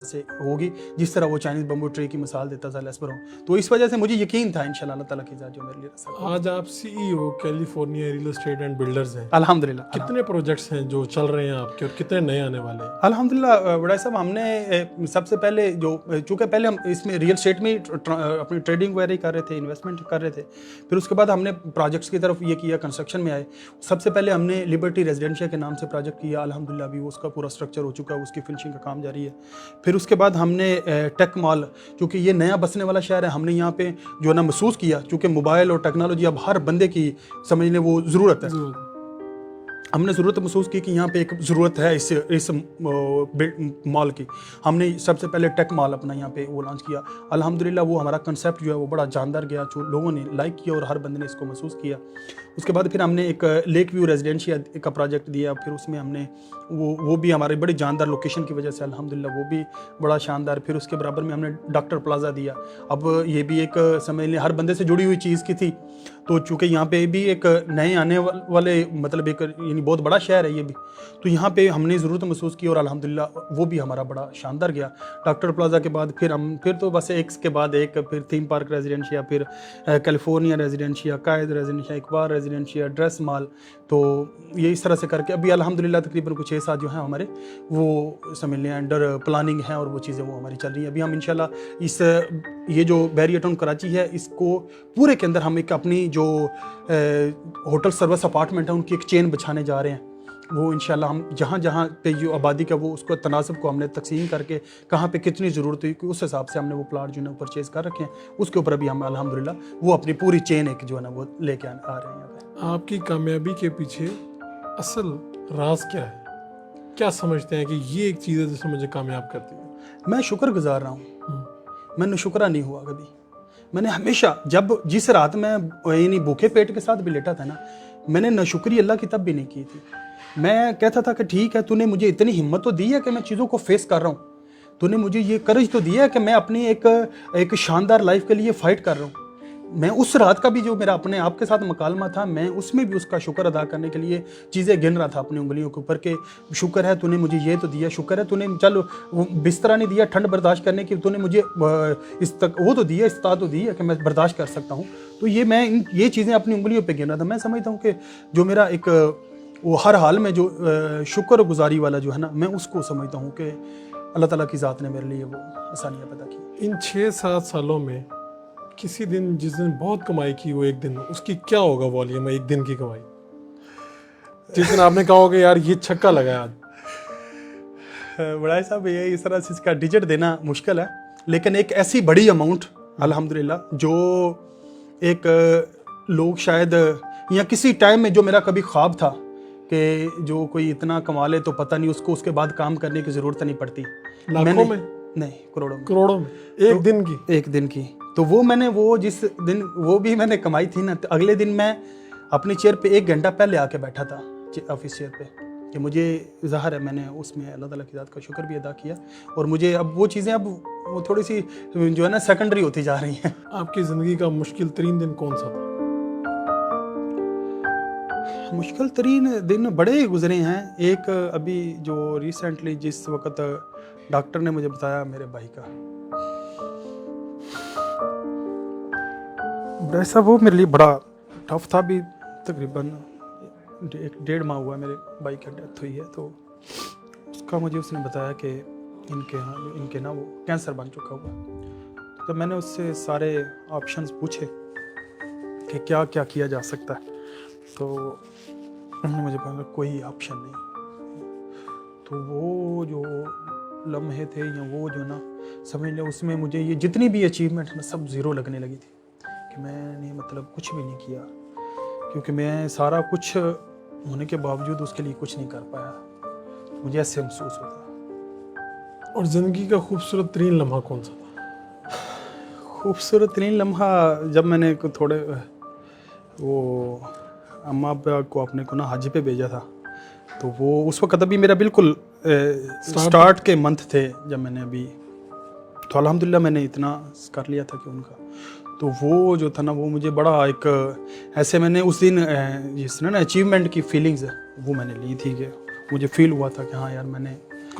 سے ہوگی جس طرح وہ چائنیز بمبو ٹری کی مثال دیتا تھا لیسبروں. تو اس وجہ سے مجھے یقین تھا انشاءاللہ اللہ تعالیٰ کی ذات جو میرے لیے رسا. آج آپ CEO California real estate and builders ہیں. الحمدللہ. کتنے پروجیکٹس ہیں جو چل رہے ہیں آپ کے اور کتنے نئے آنے والے ہیں؟ الحمدللہ بڑا صاحب، ہم نے سب سے پہلے چونکہ پہلے ہم اس میں ریئل اسٹیٹ میں اپنی ٹریڈنگ وغیرہ کر رہے تھے، انویسٹمنٹ کر رہے تھے. پھر اس کے بعد ہم نے پروجیکٹس کی طرف یہ کیا، کنسٹرکشن میں آئے. سب سے پہلے ہم نے لبرٹی ریزیڈینشیا کے نام سے پروجیکٹ کیا. الحمدللہ ابھی اس کا پورا اسٹرکچر ہو چکا ہے، اس کی فنشنگ کا کام جاری ہے. پھر اس کے بعد ہم نے ٹیک مال، چونکہ یہ نیا بسنے والا شہر ہے، ہم نے یہاں پہ جو ہے نا محسوس کیا، چونکہ موبائل اور ٹیکنالوجی اب ہر بندے کی سمجھ لیں وہ ضرورت ہے. ہم نے ضرورت محسوس کی کہ یہاں پہ ایک ضرورت ہے اس مال کی. ہم نے سب سے پہلے ٹیک مال اپنا یہاں پہ وہ لانچ کیا. الحمدللہ وہ ہمارا کنسیپٹ جو ہے وہ بڑا جاندار گیا، جو لوگوں نے لائک کیا اور ہر بندے نے اس کو محسوس کیا. اس کے بعد پھر ہم نے ایک لیک ویو ریزیڈینشیا کا پروجیکٹ دیا. پھر اس میں ہم نے وہ بھی ہماری بڑی جاندار لوکیشن کی وجہ سے الحمدللہ وہ بھی بڑا شاندار. پھر اس کے برابر میں ہم نے ڈاکٹر پلازا دیا. اب یہ بھی ایک سمجھ لیں ہر بندے سے جڑی ہوئی چیز کی تھی، تو چونکہ یہاں پہ بھی ایک نئے آنے والے مطلب ایک یعنی بہت بڑا شہر ہے یہ بھی، تو یہاں پہ ہم نے ضرورت محسوس کی اور الحمدللہ وہ بھی ہمارا بڑا شاندار گیا. ڈاکٹر پلازا کے بعد پھر تو بس ایک کے بعد ایک، پھر تھیم پارک ریزیڈینشیا، پھر کیلیفورنیا ریزیڈینشیا، قائد ریزیڈینشیا، اقبال ریزیڈینشیا، ڈریس مال. تو یہ اس طرح سے کر کے ابھی الحمدللہ تقریباً کچھ 6-7 جو ہیں ہمارے وہ سمجھ لیں انڈر پلاننگ ہیں اور وہ چیزیں وہ ہماری چل رہی ہیں. ابھی ہم انشاءاللہ یہ جو بیریا ٹاؤن کراچی ہے اس کو پورے کے اندر ہم ایک اپنی جو ہوٹل سروس اپارٹمنٹ ہے ان کی ایک چین بچھانے جا رہے ہیں. وہ انشاءاللہ ہم جہاں جہاں پہ جو آبادی کا وہ اس کو تناسب کو ہم نے تقسیم کر کے کہاں پہ کتنی ضرورت ہوئی اس حساب سے ہم نے وہ پلاٹ جو ہے پرچیز کر رکھے ہیں. اس کے اوپر ابھی ہم الحمدللہ وہ اپنی پوری چین ایک جو ہے نا وہ لے کے آ رہے ہیں یہاں پہ. آپ کی کامیابی کے پیچھے اصل راز کیا ہے؟ کیا سمجھتے ہیں کہ یہ ایک چیز ہے جس نے مجھے کامیاب کرتی ہے؟ میں شکر گزار رہا ہوں. میں نے شکرہ نہیں ہوا کبھی. میں نے ہمیشہ جس رات میں یعنی بھوکے پیٹ کے ساتھ بھی لیٹا تھا نا، میں نے ناشکری اللہ کی تب بھی نہیں کی تھی. میں کہتا تھا کہ ٹھیک ہے، تو نے مجھے اتنی ہمت تو دی ہے کہ میں چیزوں کو فیس کر رہا ہوں. تو نے مجھے یہ کرج تو دیا ہے کہ میں اپنی ایک شاندار لائف کے لیے فائٹ کر رہا ہوں. میں اس رات کا بھی جو میرا اپنے آپ کے ساتھ مکالمہ تھا، میں اس میں بھی اس کا شکر ادا کرنے کے لیے چیزیں گن رہا تھا اپنی انگلیوں کے اوپر کہ شکر ہے تو نے مجھے یہ تو دیا، شکر ہے تو نے چل بستر نہیں دیا ٹھنڈ برداشت کرنے کی، تو نے مجھے وہ تو دیا، استطاعت تو دی ہے کہ میں برداشت کر سکتا ہوں. تو میں یہ چیزیں اپنی انگلیوں پہ گن رہا تھا. میں سمجھتا ہوں کہ جو میرا ایک وہ ہر حال میں جو شکر گزاری والا جو ہے نا، میں اس کو سمجھتا ہوں کہ اللہ تعالیٰ کی ذات نے میرے لیے وہ آسانیاں پیدا کی. ان 6-7 سالوں میں کسی دن جس دن بہت کمائی کی وہ ایک دن، اس کی کیا ہوگا والیوم ایک دن کی کمائی؟ جس دن آپ نے کہا ہوگا یار یہ چھکا لگا آج. بڑا صاحب یہ اس طرح سے اس کا ڈیجٹ دینا مشکل ہے، لیکن ایک ایسی بڑی اماؤنٹ الحمدللہ جو ایک لوگ شاید یا کسی ٹائم میں جو میرا کبھی خواب تھا کہ جو کوئی اتنا کما لے تو پتہ نہیں اس کو اس کے بعد کام کرنے کی ضرورت نہیں پڑتی. لاکھوں میں نہیں، کروڑوں میں ایک دن کی. تو وہ میں نے وہ جس دن وہ بھی میں نے کمائی تھی نا، اگلے دن میں اپنی چیئر پہ 1 گھنٹہ پہلے آ کے بیٹھا تھا آفس چیئر پہ کہ مجھے ظاہر ہے میں نے اس میں اللہ تعالیٰ کی ذات کا شکر بھی ادا کیا. اور مجھے اب وہ چیزیں اب وہ تھوڑی سی جو ہے نا سیکنڈری ہوتی جا رہی ہیں. آپ کی زندگی کا مشکل ترین دن کون سا تھا؟ مشکل ترین دن بڑے گزرے ہیں. ایک ابھی جو ریسنٹلی جس وقت ڈاکٹر نے مجھے بتایا میرے بھائی کا، ایسا وہ میرے لیے بڑا ٹف تھا. بھی تقریباً 1.5 ماہ ہوا میرے بھائی کی ڈیتھ ہوئی ہے. تو اس کا مجھے اس نے بتایا کہ ان کے نا وہ کینسر بن چکا ہوا. تو میں نے اس سے سارے آپشنز پوچھے کہ کیا کیا کیا جا سکتا ہے. تو انہوں نے مجھے کہا کوئی آپشن نہیں. تو وہ جو لمحے تھے یا وہ جو نا سمجھ لیں اس میں مجھے یہ جتنی بھی اچیومنٹ نا سب زیرو لگنے لگی تھی کہ میں نے مطلب کچھ بھی نہیں کیا، کیونکہ میں سارا کچھ ہونے کے باوجود اس کے لیے کچھ نہیں کر پایا. مجھے ایسے محسوس ہوتا. اور زندگی کا خوبصورت ترین لمحہ کون سا تھا؟ خوبصورت ترین لمحہ جب میں نے تھوڑے وہ اماں ابا کو اپنے کو نا حج پہ بھیجا تھا. تو وہ اس وقت ابھی میرا بالکل سٹارٹ کے منتھ تھے جب میں نے ابھی، تو الحمدللہ میں نے اتنا کر لیا تھا کہ ان کا. تو وہ جو تھا نا وہ مجھے بڑا ایک ایسے میں نے اس دن جس نے نا اچیومنٹ کی فیلنگز وہ میں نے لی تھی کہ مجھے فیل ہوا تھا کہ ہاں یار میں نے